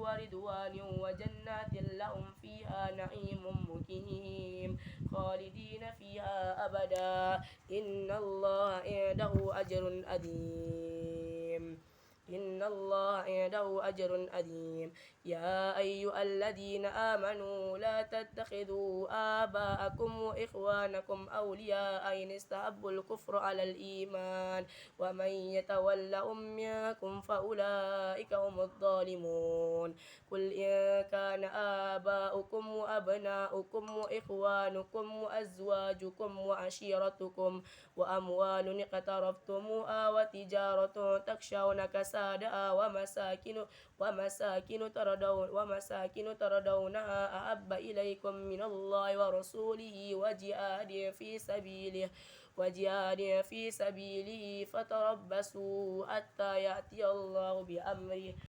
ورضوان وجنات لهم فيها نعيم مقيم خالدين فيها أبدا إن الله عنده أجر عظيم إن الله عنده أجر عظيم يا أيها الذين آمنوا لا تتخذوا آباءكم وإخوانكم أولياء إن استحبوا الكفر على الإيمان ومن يتولهم منكم فأولئك هم الظالمون قل إن كان آباؤكم وأبناؤكم وإخوانكم وأزواجكم وعشيرتكم وأموال اقترفتموها وتجارة تخشون كسادها ومساكن تردونها أحب إليكم من الله ورسوله وجهاد في سبيله فتربصوا حتى يأتي الله بأمره